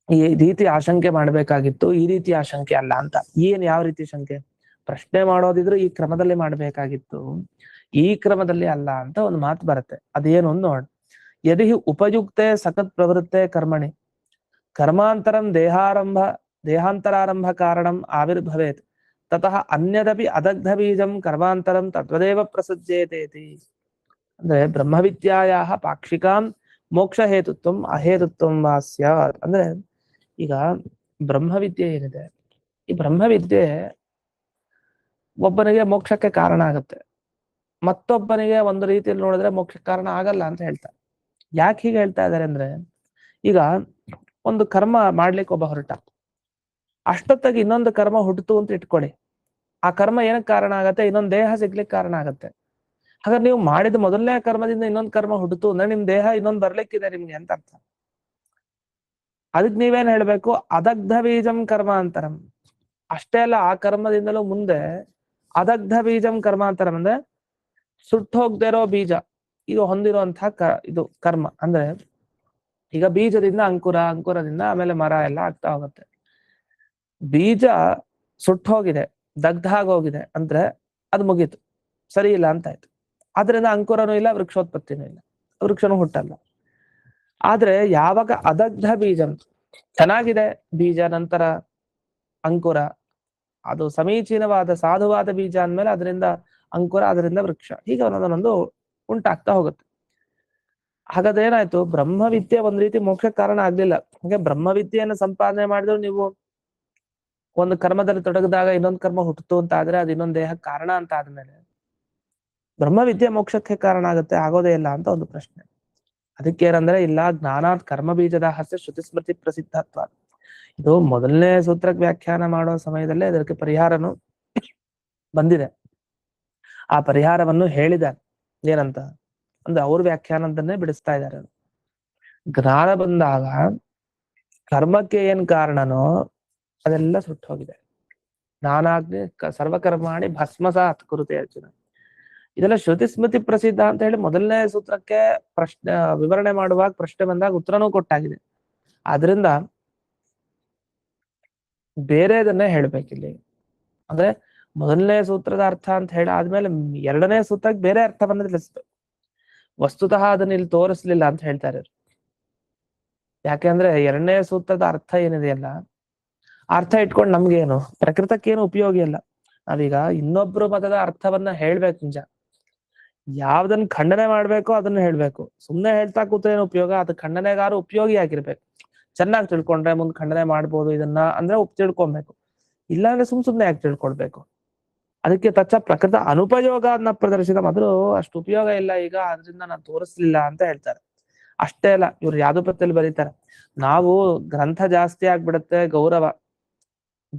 ಈ ರೀತಿ ಆಶಂಕೆ ಮಾಡ್ಬೇಕಾಗಿತ್ತು, ಈ ರೀತಿ ಆಶಂಕೆ ಅಲ್ಲ ಅಂತ. ಏನ್ ಯಾವ ರೀತಿ ಶಂಕೆ? ಪ್ರಶ್ನೆ ಮಾಡೋದಿದ್ರು ಈ ಕ್ರಮದಲ್ಲಿ ಮಾಡ್ಬೇಕಾಗಿತ್ತು, ಈ ಕ್ರಮದಲ್ಲಿ ಅಲ್ಲ ಅಂತ ಒಂದು ಮಾತು ಬರುತ್ತೆ. ಅದೇನು ಒಂದು ನೋಡ್. ಯದಿ ಉಪಯುಕ್ತೆ ಸಖತ್ ಪ್ರವೃತ್ತೆ ಕರ್ಮಣಿ ಕರ್ಮಾಂತರಂ ದೇಹಾಂತರಾರಂಭ ಕಾರಣಂ ಆವಿರ್ಭವೇತ್ ತತಃ ಅನ್ಯದಪಿ ಅದಗ್ಧ ಬೀಜಂ ಕರ್ಮಾಂತರಂ ತದ್ವದೇವ ಪ್ರಸಜ್ಯೇತೇತಿ. ಅಂದ್ರೆ ಬ್ರಹ್ಮವಿದ್ಯಾಯ ಪಾಕ್ಷಿಕಾಂ ಮೋಕ್ಷ ಹೇತುತ್ವಂ ಅಹೇತುತ್ವಂ ವಾ ಸ್ಯಾತ್. ಅಂದ್ರೆ ಈಗ ಬ್ರಹ್ಮವಿದ್ಯೆ ಏನಿದೆ, ಈ ಬ್ರಹ್ಮವಿದ್ಯೆ ಒಬ್ಬನಿಗೆ ಮೋಕ್ಷಕ್ಕೆ ಕಾರಣ ಆಗುತ್ತೆ, ಮತ್ತೊಬ್ಬನಿಗೆ ಒಂದು ರೀತಿಯಲ್ಲಿ ನೋಡಿದ್ರೆ ಮೋಕ್ಷಕ್ಕೆ ಕಾರಣ ಆಗಲ್ಲ ಅಂತ ಹೇಳ್ತಾರೆ. ಯಾಕೆ ಹೀಗೆ ಹೇಳ್ತಾ ಇದಾರೆ ಅಂದ್ರೆ, ಈಗ ಒಂದು ಕರ್ಮ ಮಾಡ್ಲಿಕ್ಕೆ ಒಬ್ಬ ಹೊರಟ, ಅಷ್ಟೊತ್ತಾಗಿ ಇನ್ನೊಂದು ಕರ್ಮ ಹುಟ್ಟಿತು ಅಂತ ಇಟ್ಕೊಳ್ಳಿ. ಆ ಕರ್ಮ ಏನಕ್ಕೆ ಕಾರಣ ಆಗತ್ತೆ? ಇನ್ನೊಂದು ದೇಹ ಸಿಗ್ಲಿಕ್ಕೆ ಕಾರಣ ಆಗತ್ತೆ. ಹಾಗಾದ್ರೆ ನೀವು ಮಾಡಿದ ಮೊದಲನೇ ಕರ್ಮದಿಂದ ಇನ್ನೊಂದು ಕರ್ಮ ಹುಟ್ಟಿತು ಅಂದ್ರೆ ನಿಮ್ ದೇಹ ಇನ್ನೊಂದು ಬರ್ಲಿಕ್ಕಿದೆ ನಿಮ್ಗೆ ಅಂತ ಅರ್ಥ. ಅದಕ್ಕೆ ನೀವೇನ್ ಹೇಳ್ಬೇಕು? ಅದಗ್ಧ ಬೀಜಂ ಕರ್ಮಾಂತರಂ. ಅಷ್ಟೇ ಅಲ್ಲ, ಆ ಕರ್ಮದಿಂದಲೂ ಮುಂದೆ ಅದಗ್ಧ ಬೀಜಂ ಕರ್ಮಾಂತರಂ ಅಂದ್ರೆ ಸುಟ್ಟು ಹೋಗದೆ ಇರೋ ಬೀಜ ಇದು ಹೊಂದಿರುವಂತಹ ಇದು ಕರ್ಮ. ಅಂದ್ರೆ ಈಗ ಬೀಜದಿಂದ ಅಂಕುರ, ಅಂಕುರದಿಂದ ಆಮೇಲೆ ಮರ ಎಲ್ಲ ಆಗ್ತಾ ಹೋಗುತ್ತೆ. ಬೀಜ ಸುಟ್ಟು ಹೋಗಿದೆ, ದಗ್ಧ ಆಗೋಗಿದೆ ಅಂದ್ರೆ ಅದು ಮುಗೀತು, ಸರಿ ಇಲ್ಲ ಅಂತ ಆಯ್ತು. ಆದ್ರಿಂದ ಅಂಕುರನೂ ಇಲ್ಲ, ವೃಕ್ಷೋತ್ಪತ್ತಿನೂ ಇಲ್ಲ, ವೃಕ್ಷನೂ ಹುಟ್ಟಲ್ಲ. ಆದ್ರೆ ಯಾವಾಗ ಅದಗ್ಧ ಬೀಜ ಚೆನ್ನಾಗಿದೆ ಬೀಜ, ನಂತರ ಅಂಕುರ, ಅದು ಸಮೀಚೀನವಾದ ಸಾಧುವಾದ ಬೀಜ ಅಂದ್ಮೇಲೆ ಅದರಿಂದ ಅಂಕುರ, ಅದರಿಂದ ವೃಕ್ಷ, ಹೀಗೆ ಒಂದೊಂದೊಂದು ಉಂಟಾಗ್ತಾ ಹೋಗುತ್ತೆ. ಹಾಗಾದ್ರೆ ಏನಾಯ್ತು? ಬ್ರಹ್ಮವಿದ್ಯೆ ಒಂದ್ ರೀತಿ ಮೋಕ್ಷಕ್ಕೆ ಕಾರಣ ಆಗ್ಲಿಲ್ಲ. ಹಾಗೆ ಬ್ರಹ್ಮವಿದ್ಯೆಯನ್ನು ಸಂಪಾದನೆ ಮಾಡಿದ್ರು ನೀವು ಒಂದು ಕರ್ಮದಲ್ಲಿ ತೊಡಗಿದಾಗ ಇನ್ನೊಂದು ಕರ್ಮ ಹುಟ್ಟಿತು ಅಂತ ಆದ್ರೆ ಅದು ಇನ್ನೊಂದು ದೇಹಕ್ಕೆ ಕಾರಣ ಅಂತ ಆದ್ಮೇಲೆ ಬ್ರಹ್ಮವಿದ್ಯೆ ಮೋಕ್ಷಕ್ಕೆ ಕಾರಣ ಆಗುತ್ತೆ? ಆಗೋದೇ ಇಲ್ಲ ಅಂತ ಒಂದು ಪ್ರಶ್ನೆ. ಅದಕ್ಕೆ ಏನಂದ್ರೆ, ಇಲ್ಲ ಜ್ಞಾನಾತ್ ಕರ್ಮ ಬೀಜದ ಹಸ್ಯ ಶ್ರುತಿ ಸ್ಮೃತಿ ಪ್ರಸಿದ್ಧತ್ವ. ಇದು ಮೊದಲನೇ ಸೂತ್ರಕ್ಕೆ ವ್ಯಾಖ್ಯಾನ ಮಾಡೋ ಸಮಯದಲ್ಲೇ ಅದಕ್ಕೆ ಪರಿಹಾರನು ಬಂದಿದೆ. ಆ ಪರಿಹಾರವನ್ನು ಹೇಳಿದ್ದಾರೆ. ಏನಂತ ಅಂದ್ರೆ ಅವ್ರ ವ್ಯಾಖ್ಯಾನದನ್ನೇ ಬಿಡಿಸ್ತಾ ಇದ್ದಾರೆ. ಜ್ಞಾನ ಬಂದಾಗ ಕರ್ಮಕ್ಕೆ ಏನ್ ಕಾರಣನೋ ಅದೆಲ್ಲ ಸುಟ್ಟು ಹೋಗಿದೆ. ಜ್ಞಾನಾಗ್ನಿ ಸರ್ವಕರ್ಮಾಣಿ ಭಸ್ಮಸಾತ್ ಕುರುತೆ ಅರ್ಜುನ. ಇದೆಲ್ಲ ಶ್ರುತಿ ಸ್ಮೃತಿ ಪ್ರಸಿದ್ಧ ಅಂತ ಹೇಳಿ ಮೊದಲನೇ ಸೂತ್ರಕ್ಕೆ ಪ್ರಶ್ನೆ ವಿವರಣೆ ಮಾಡುವಾಗ ಪ್ರಶ್ನೆ ಬಂದಾಗ ಉತ್ತರನೂ ಕೊಟ್ಟಾಗಿದೆ. ಆದ್ರಿಂದ ಬೇರೆದನ್ನೇ ಹೇಳ್ಬೇಕಿಲ್ಲಿ. ಅಂದ್ರೆ ಮೊದಲನೇ ಸೂತ್ರದ ಅರ್ಥ ಅಂತ ಹೇಳಿ ಆದ್ಮೇಲೆ ಎರಡನೇ ಸೂತ್ರಕ್ಕೆ ಬೇರೆ ಅರ್ಥವನ್ನ ತಿಳಿಸ್ಬೇಕು. ವಸ್ತುತಃ ಅದನ್ನ ಇಲ್ಲಿ ತೋರಿಸ್ಲಿಲ್ಲ ಅಂತ ಹೇಳ್ತಾರೆ. ಯಾಕೆಂದ್ರೆ ಎರಡನೇ ಸೂತ್ರದ ಅರ್ಥ ಏನಿದೆಯಲ್ಲ, ಅರ್ಥ ಇಟ್ಕೊಂಡು ನಮ್ಗೇನು ಪ್ರಕೃತಕ್ಕೇನು ಉಪಯೋಗ ಇಲ್ಲ. ನಾವೀಗ ಇನ್ನೊಬ್ರು ಮತದ ಅರ್ಥವನ್ನ ಹೇಳ್ಬೇಕು. ನಿಜ, ಯಾವ್ದನ್ನ ಖಂಡನೆ ಮಾಡ್ಬೇಕೋ ಅದನ್ನ ಹೇಳ್ಬೇಕು. ಸುಮ್ನೆ ಹೇಳ್ತಾ ಕೂತ್ರೆ ಏನು ಉಪಯೋಗ? ಅದು ಖಂಡನೆಗಾರು ಉಪಯೋಗಿ ಆಗಿರ್ಬೇಕು. ಚೆನ್ನಾಗಿ ತಿಳ್ಕೊಂಡ್ರೆ ಮುಂದ್ ಖಂಡನೆ ಮಾಡ್ಬೋದು ಇದನ್ನ ಅಂದ್ರೆ ತಿಳ್ಕೊಬೇಕು. ಇಲ್ಲಾಂದ್ರೆ ಸುಮ್ನೆ ಯಾಕೆ ತಿಳ್ಕೊಳ್ಬೇಕು? ಅದಕ್ಕೆ ತಚ್ಚ ಪ್ರಕೃತ ಅನುಪಯೋಗ ಅದನ್ನ ಪ್ರದರ್ಶಿತ ಮೊದಲು ಅಷ್ಟು ಉಪಯೋಗ ಇಲ್ಲ ಈಗ, ಅದರಿಂದ ನಾನು ತೋರಿಸ್ಲಿಲ್ಲ ಅಂತ ಹೇಳ್ತಾರೆ. ಅಷ್ಟೇ ಅಲ್ಲ, ಇವ್ರು ಯಾದುಪತ್ಯಲ್ಲಿ ಬರೀತಾರೆ, ನಾವು ಗ್ರಂಥ ಜಾಸ್ತಿ ಆಗ್ಬಿಡತ್ತೆ, ಗೌರವ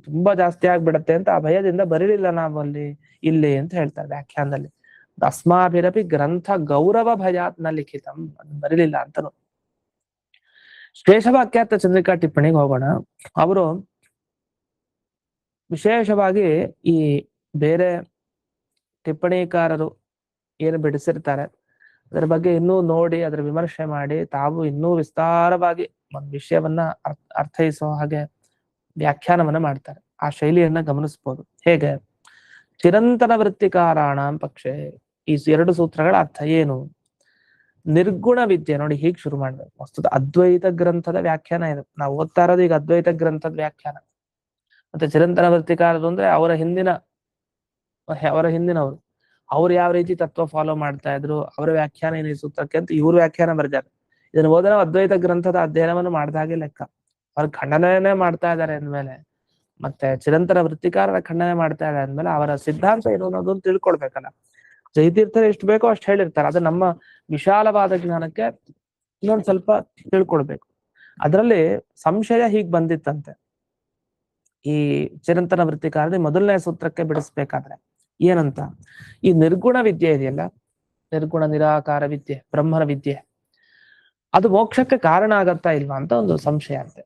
ತುಂಬಾ ಜಾಸ್ತಿ ಆಗ್ಬಿಡತ್ತೆ ಅಂತ ಆ ಭಯದಿಂದ ಬರೀಲಿಲ್ಲ ನಾವು ಇಲ್ಲಿ ಅಂತ ಹೇಳ್ತಾರೆ ವ್ಯಾಖ್ಯಾನದಲ್ಲಿ. ಅಸ್ಮಾಭಿರಪಿ ಗ್ರಂಥ ಗೌರವ ಭಯಾತ್ ನ ಲಿಖಿತಂ, ಬರೀಲಿಲ್ಲ ಅಂತನು. ಶ್ಲೇಷವಾಕ್ಯಾರ್ಥ ಚಂದ್ರಿಕಾ ಟಿಪ್ಪಣಿಗೆ ಹೋಗೋಣ. ಅವರು ವಿಶೇಷವಾಗಿ ಈ ಬೇರೆ ಟಿಪ್ಪಣಿಕಾರರು ಏನು ಬಿಡಿಸಿರ್ತಾರೆ ಅದರ ಬಗ್ಗೆ ಇನ್ನೂ ನೋಡಿ ಅದರ ವಿಮರ್ಶೆ ಮಾಡಿ ತಾವು ಇನ್ನೂ ವಿಸ್ತಾರವಾಗಿ ಒಂದು ವಿಷಯವನ್ನ ಅರ್ಥೈಸೋ ಹಾಗೆ ವ್ಯಾಖ್ಯಾನವನ್ನ ಮಾಡ್ತಾರೆ. ಆ ಶೈಲಿಯನ್ನ ಗಮನಿಸ್ಬೋದು. ಹೇಗೆ? ಚಿರಂತನ ವೃತ್ತಿಕಾರಾಣ ಪಕ್ಷೆ. ಈ ಎರಡು ಸೂತ್ರಗಳ ಅರ್ಥ ಏನು? ನಿರ್ಗುಣ ವಿದ್ಯೆ ನೋಡಿ, ಹೀಗೆ ಶುರು ಮಾಡ್ಬೇಕು. ವಸ್ತುತ ಅದ್ವೈತ ಗ್ರಂಥದ ವ್ಯಾಖ್ಯಾನ ಇದೆ, ನಾವು ಓದ್ತಾ ಇರೋದು ಈಗ ಅದ್ವೈತ ಗ್ರಂಥದ ವ್ಯಾಖ್ಯಾನ. ಮತ್ತೆ ಚಿರಂತನ ವೃತ್ತಿಕಾರರು ಅಂದ್ರೆ ಅವರ ಹಿಂದಿನವರು, ಅವ್ರು ಯಾವ ರೀತಿ ತತ್ವ ಫಾಲೋ ಮಾಡ್ತಾ ಇದ್ರು, ಅವರ ವ್ಯಾಖ್ಯಾನ ಏನು ಈ ಸೂತ್ರಕ್ಕೆ ಅಂತ ಇವ್ರ ವ್ಯಾಖ್ಯಾನ ಬರೆದಾರೆ. ಇದನ್ನು ಓದಿದ್ರೆ ಅದ್ವೈತ ಗ್ರಂಥದ ಅಧ್ಯಯನವನ್ನು ಮಾಡ್ದಾಗೆ ಲೆಕ್ಕ. ಅವ್ರ ಖಂಡನೆ ಮಾಡ್ತಾ ಇದ್ದಾರೆ ಅಂದ್ಮೇಲೆ, ಮತ್ತೆ ಚಿರಂತನ ವೃತ್ತಿಕಾರರ ಖಂಡನೆ ಮಾಡ್ತಾ ಇದ್ದಾರೆ ಅಂದ್ಮೇಲೆ ಅವರ ಸಿದ್ಧಾಂತ ಏನು ಅನ್ನೋದನ್ನು ತಿಳ್ಕೊಳ್ಬೇಕಲ್ಲ. ಜಯತೀರ್ಥರು ಎಷ್ಟು ಬೇಕೋ ಅಷ್ಟು ಹೇಳಿರ್ತಾರೆ. ಅದು ನಮ್ಮ ವಿಶಾಲವಾದ ಜ್ಞಾನಕ್ಕೆ ಇನ್ನೊಂದು ಸ್ವಲ್ಪ ತಿಳ್ಕೊಳ್ಬೇಕು. ಅದರಲ್ಲಿ ಸಂಶಯ ಹೀಗ್ ಬಂದಿತ್ತಂತೆ, ಈ ಚಿರಂತನ ವೃತ್ತಿಕಾರದಲ್ಲಿ ಮೊದಲನೇ ಸೂತ್ರಕ್ಕೆ ಬಿಡಿಸ್ಬೇಕಾದ್ರೆ ಏನಂತ, ಈ ನಿರ್ಗುಣ ವಿದ್ಯೆ ಇದೆಯಲ್ಲ, ನಿರ್ಗುಣ ನಿರಾಕಾರ ವಿದ್ಯೆ, ಬ್ರಹ್ಮನ ವಿದ್ಯೆ, ಅದು ಮೋಕ್ಷಕ್ಕೆ ಕಾರಣ ಆಗತ್ತಾ ಇಲ್ವಾ ಅಂತ ಒಂದು ಸಂಶಯ ಅಂತೆ.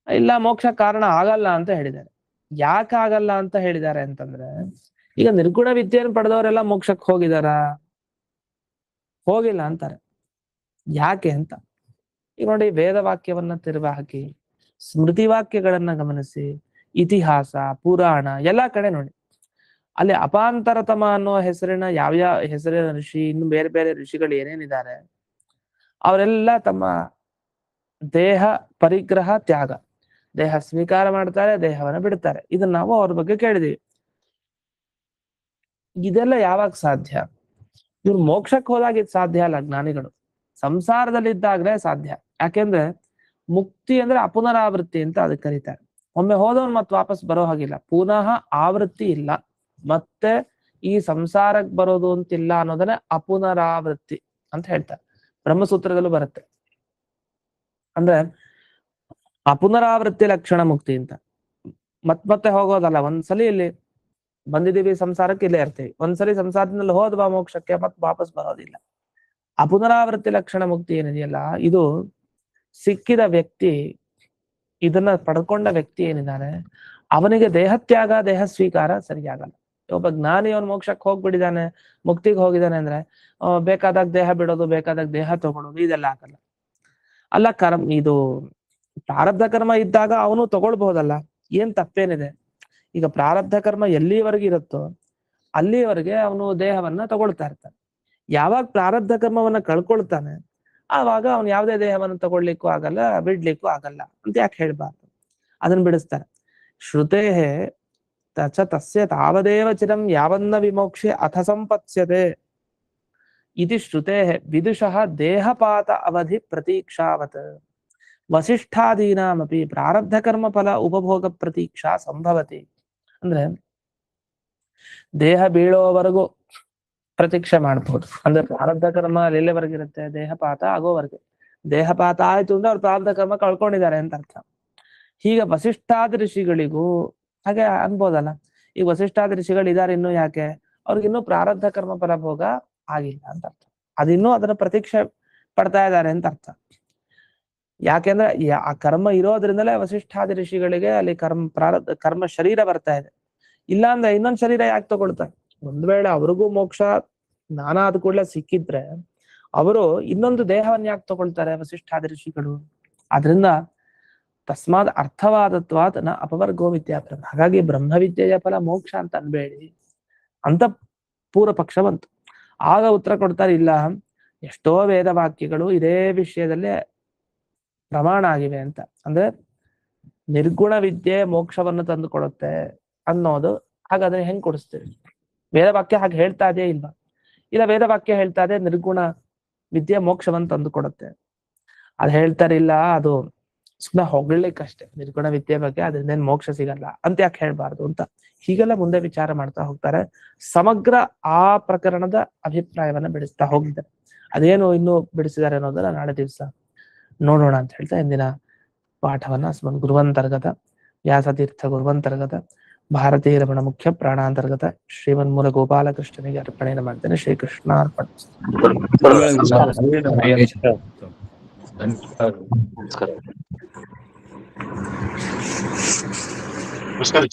ಇಲ್ಲ, ಮೋಕ್ಷ ಕಾರಣ ಆಗಲ್ಲ ಅಂತ ಹೇಳಿದ್ದಾರೆ. ಯಾಕೆ ಆಗಲ್ಲ ಅಂತ ಹೇಳಿದ್ದಾರೆ ಅಂತಂದ್ರೆ, ಈಗ ನಿರ್ಗುಣ ವಿದ್ಯೆಯನ್ನು ಪಡೆದವರೆಲ್ಲ ಮೋಕ್ಷಕ್ಕೆ ಹೋಗಿದಾರ? ಹೋಗಿಲ್ಲ ಅಂತಾರೆ. ಯಾಕೆ ಅಂತ ಈಗ ನೋಡಿ, ವೇದ ವಾಕ್ಯವನ್ನ ತಿರುವು ಹಾಕಿ, ಸ್ಮೃತಿ ವಾಕ್ಯಗಳನ್ನ ಗಮನಿಸಿ, ಇತಿಹಾಸ, ಪುರಾಣ ಎಲ್ಲಾ ಕಡೆ ನೋಡಿ, ಅಲ್ಲಿ ಅಪಾಂತರತಮ ಅನ್ನೋ ಹೆಸರಿನ ಯಾವ್ಯಾವ ಹೆಸರಿನ ಋಷಿ, ಇನ್ನು ಬೇರೆ ಬೇರೆ ಋಷಿಗಳು ಏನೇನಿದ್ದಾರೆ, ಅವರೆಲ್ಲ ತಮ್ಮ ದೇಹ ಪರಿಗ್ರಹ ತ್ಯಾಗ, ದೇಹ ಸ್ವೀಕಾರ ಮಾಡ್ತಾರೆ, ದೇಹವನ್ನ ಬಿಡ್ತಾರೆ. ಇದನ್ನ ನಾವು ಅವ್ರ ಬಗ್ಗೆ ಕೇಳಿದೀವಿ. ಇದೆಲ್ಲ ಯಾವಾಗ ಸಾಧ್ಯ? ಇವ್ರು ಮೋಕ್ಷಕ್ಕೆ ಹೋದಾಗ ಇದು ಸಾಧ್ಯ ಅಲ್ಲ. ಜ್ಞಾನಿಗಳು ಸಂಸಾರದಲ್ಲಿದ್ದಾಗಲೇ ಸಾಧ್ಯ. ಯಾಕೆಂದ್ರೆ ಮುಕ್ತಿ ಅಂದ್ರೆ ಅಪುನರಾವೃತ್ತಿ ಅಂತ ಅದಕ್ಕೆ ಕರೀತಾರೆ. ಒಮ್ಮೆ ಹೋದವನು ಮತ್ತೆ ವಾಪಸ್ ಬರೋ ಹಾಗಿಲ್ಲ, ಪುನಃ ಆವೃತ್ತಿ ಇಲ್ಲ, ಮತ್ತೆ ಈ ಸಂಸಾರಕ್ಕೆ ಬರೋದು ಅಂತಿಲ್ಲ ಅನ್ನೋದನ್ನೇ ಅಪುನರಾವೃತ್ತಿ ಅಂತ ಹೇಳ್ತಾರೆ. ಬ್ರಹ್ಮಸೂತ್ರದಲ್ಲೂ ಬರುತ್ತೆ. ಅಂದ್ರೆ ಅಪುನರಾವೃತ್ತಿ ಲಕ್ಷಣ ಮುಕ್ತಿ ಅಂತ. ಮತ್ತೆ ಹೋಗೋದಲ್ಲ, ಒಂದ್ಸಲಿ ಇಲ್ಲಿ ಬಂದಿದೀವಿ ಸಂಸಾರಕ್ಕೆ, ಇಲ್ಲೇ ಇರ್ತೀವಿ, ಒಂದ್ಸಲಿ ಸಂಸಾರದಲ್ಲಿ ಹೋದ್ವಾ ಮೋಕ್ಷಕ್ಕೆ, ಮತ್ತೆ ವಾಪಸ್ ಬರೋದಿಲ್ಲ. ಅಪುನರಾವೃತ್ತಿ ಲಕ್ಷಣ ಮುಕ್ತಿ ಏನಿದೆಯಲ್ಲ, ಇದು ಸಿಕ್ಕಿದ ವ್ಯಕ್ತಿ, ಇದನ್ನ ಪಡ್ಕೊಂಡ ವ್ಯಕ್ತಿ ಏನಿದ್ದಾನೆ, ಅವನಿಗೆ ದೇಹತ್ಯಾಗ, ದೇಹ ಸ್ವೀಕಾರ ಸರಿಯಾಗಲ್ಲ. ಒಬ್ಬ ಜ್ಞಾನಿ ಅವನು ಮೋಕ್ಷಕ್ಕೆ ಹೋಗ್ಬಿಟ್ಟಿದ್ದಾನೆ, ಮುಕ್ತಿಗೆ ಹೋಗಿದ್ದಾನೆ ಅಂದ್ರೆ ಬೇಕಾದಾಗ ದೇಹ ಬಿಡೋದು, ಬೇಕಾದಾಗ ದೇಹ ತಗೊಳ್ಳೋದು, ಇದೆಲ್ಲ ಆಗಲ್ಲ. ಅಲ್ಲ, ಇದು ಪ್ರಾರಬ್ಧ ಕರ್ಮ ಇದ್ದಾಗ ಅವನು ತಗೊಳ್ಬಹುದಲ್ಲ, ಏನ್ ತಪ್ಪೇನಿದೆ? ಈಗ ಪ್ರಾರಬ್ಧ ಕರ್ಮ ಎಲ್ಲಿವರೆಗೆ ಇರುತ್ತೋ ಅಲ್ಲಿವರೆಗೆ ಅವನು ದೇಹವನ್ನ ತಗೊಳ್ತಾ ಇರ್ತಾನೆ. ಯಾವಾಗ ಪ್ರಾರಬ್ಧ ಕರ್ಮವನ್ನ ಕಳ್ಕೊಳ್ತಾನೆ, ಆವಾಗ ಅವನು ಯಾವುದೇ ದೇಹವನ್ನು ತಗೊಳ್ಲಿಕ್ಕೂ ಆಗಲ್ಲ, ಬಿಡ್ಲಿಕ್ಕೂ ಆಗಲ್ಲ ಅಂತ ಯಾಕೆ ಹೇಳ್ಬಾರ್ದು? ಅದನ್ನ ಬಿಡಿಸ್ತಾರೆ. ಶ್ರುತೇ ತಸ್ಯ ತಾವದೇವ ಚಿರಂ ಯಾವನ್ನ ವಿಮೋಕ್ಷೆ ಅಥ ಸಂಪತ್ಸ್ಯತೆ ಇತಿ ಶ್ರುತೇ ವಿದುಷಃ ದೇಹಪಾತ ಅವಧಿ ಪ್ರತೀಕ್ಷಾವತ್ ವಸಿಷ್ಠಾದೀನಾಮಪಿ ಪ್ರಾರಬ್ಧ ಕರ್ಮ ಫಲ ಉಪಭೋಗ ಪ್ರತೀಕ್ಷಾ ಸಂಭವತಿ. ಅಂದ್ರೆ ದೇಹ ಬೀಳೋವರೆಗೂ ಪ್ರತೀಕ್ಷೆ ಮಾಡಬಹುದು. ಅಂದ್ರೆ ಪ್ರಾರಬ್ಧ ಕರ್ಮ ಎಲ್ಲಿವರೆಗಿರುತ್ತೆ? ದೇಹಪಾತ ಆಗೋವರೆಗೆ. ದೇಹಪಾತ ಆಯ್ತು ಅಂದ್ರೆ ಅವ್ರು ಪ್ರಾರಬ್ಧ ಕರ್ಮ ಕಳ್ಕೊಂಡಿದ್ದಾರೆ ಅಂತ ಅರ್ಥ. ಹೀಗೆ ವಸಿಷ್ಠಾದ ಋಷಿಗಳಿಗೂ ಹಾಗೆ ಅನ್ಬೋದಲ್ಲ. ಈಗ ವಸಿಷ್ಠಾದ ಋಷಿಗಳು ಇದಾರೆ, ಇನ್ನು ಯಾಕೆ? ಅವ್ರಿಗಿನ್ನೂ ಪ್ರಾರಬ್ಧ ಕರ್ಮ ಫಲಭೋಗ ಆಗಿಲ್ಲ ಅಂತ ಅರ್ಥ. ಅದಿನ್ನೂ ಅದನ್ನ ಪ್ರತೀಕ್ಷೆ ಪಡ್ತಾ ಇದ್ದಾರೆ ಅಂತ ಅರ್ಥ. ಯಾಕೆಂದ್ರೆ ಆ ಕರ್ಮ ಇರೋದ್ರಿಂದಲೇ ವಸಿಷ್ಠಾದಿ ಋಷಿಗಳಿಗೆ ಅಲ್ಲಿ ಕರ್ಮ ಶರೀರ ಬರ್ತಾ ಇದೆ. ಇಲ್ಲ ಅಂದ್ರೆ ಇನ್ನೊಂದು ಶರೀರ ಯಾಕೆ ತಗೊಳ್ತಾರೆ? ಒಂದ್ ವೇಳೆ ಅವ್ರಿಗೂ ಮೋಕ್ಷ ಜ್ಞಾನ ಆದ ಕೂಡಲೇ ಸಿಕ್ಕಿದ್ರೆ ಅವರು ಇನ್ನೊಂದು ದೇಹವನ್ನು ಯಾಕೆ ತಗೊಳ್ತಾರೆ ವಸಿಷ್ಠಾದಿ ಋಷಿಗಳು? ಆದ್ರಿಂದ ತಸ್ಮಾದ್ ಅರ್ಥವಾದತ್ವಾತ್ ನ ಅಪವರ್ಗೋ ವಿದ್ಯಾಪ್ರಮ. ಹಾಗಾಗಿ ಬ್ರಹ್ಮವಿದ್ಯೆಯ ಫಲ ಮೋಕ್ಷ ಅಂತ ಅನ್ಬೇಡಿ ಅಂತ ಪೂರ್ವ ಪಕ್ಷ ಬಂತು. ಆಗ ಉತ್ತರ ಕೊಡ್ತಾರೆ, ಇಲ್ಲ, ಎಷ್ಟೋ ವೇದ ವಾಕ್ಯಗಳು ಇದೇ ವಿಷಯದಲ್ಲೇ ಪ್ರಮಾಣ ಆಗಿವೆ ಅಂತ. ಅಂದ್ರೆ ನಿರ್ಗುಣ ವಿದ್ಯೆ ಮೋಕ್ಷವನ್ನು ತಂದುಕೊಡುತ್ತೆ ಅನ್ನೋದು. ಹಾಗಾದ್ರೆ ಹೆಂಗ್ ಕೊಡಿಸ್ತೀವಿ? ವೇದವಾಕ್ಯ ಹಾಗೆ ಹೇಳ್ತಾ ಇದೆಯೇ ಇಲ್ವಾ? ಇಲ್ಲ, ವೇದವಾಕ್ಯ ಹೇಳ್ತಾ ಇದೆ ನಿರ್ಗುಣ ವಿದ್ಯೆ ಮೋಕ್ಷವನ್ನು ತಂದುಕೊಡುತ್ತೆ. ಅದ್ ಹೇಳ್ತಾರಿಲ್ಲ, ಅದು ಸುಮ್ಮನೆ ಹೊಗಳಿಕ್ಕಷ್ಟೇ ನಿರ್ಗುಣ ವಿದ್ಯೆ ಬಗ್ಗೆ, ಅದರಿಂದೇನು ಮೋಕ್ಷ ಸಿಗಲ್ಲ ಅಂತ ಯಾಕೆ ಹೇಳ್ಬಾರ್ದು ಅಂತ. ಹೀಗೆಲ್ಲ ಮುಂದೆ ವಿಚಾರ ಮಾಡ್ತಾ ಹೋಗ್ತಾರೆ. ಸಮಗ್ರ ಆ ಪ್ರಕರಣದ ಅಭಿಪ್ರಾಯವನ್ನ ಬಿಡಿಸ್ತಾ ಹೋಗಿದ್ದಾರೆ. ಅದೇನು ಇನ್ನೂ ಬಿಡಿಸಿದ್ದಾರೆ ಅನ್ನೋದನ್ನ ನಾಳೆ ದಿವಸ ನೋಡೋಣ ಅಂತ ಹೇಳ್ತಾ ಇಂದಿನ ಪಾಠವನ್ನ ಅಸ್ಮನ್ ಗುರುವಂತರ್ಗತ ವ್ಯಾಸತೀರ್ಥ ಗುರುವಂತರ್ಗತ ಭಾರತೀಯ ರಮಣ ಮುಖ್ಯ ಪ್ರಾಣಾಂತರ್ಗತ ಶ್ರೀಮನ್ಮೂಲ ಗೋಪಾಲಕೃಷ್ಣನಿಗೆ ಅರ್ಪಣೆಯನ್ನು ಮಾಡ್ತೇನೆ. ಶ್ರೀಕೃಷ್ಣ ಅರ್ಪಣ. ನಮಸ್ಕಾರ.